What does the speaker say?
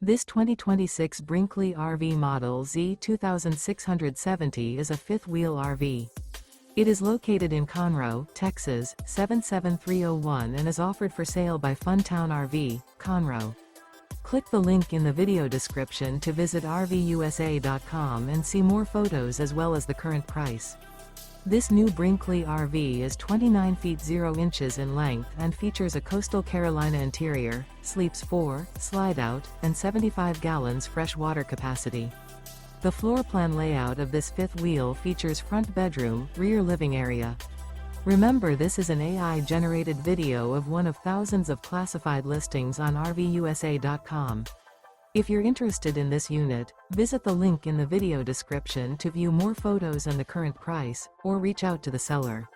This 2026 Brinkley RV Model Z 2670 is a fifth-wheel RV. It is located in Conroe, Texas, 77301 and is offered for sale by Funtown RV, Conroe. Click the link in the video description to visit RVUSA.com and see more photos as well as the current price. This new Brinkley RV is 29 feet 0 inches in length and features a coastal Carolina interior, sleeps 4, slide-out, and 75 gallons fresh water capacity. The floor plan layout of this fifth wheel features front bedroom, rear living area. Remember, this is an AI-generated video of one of thousands of classified listings on RVUSA.com. If you're interested in this unit, visit the link in the video description to view more photos and the current price, or reach out to the seller.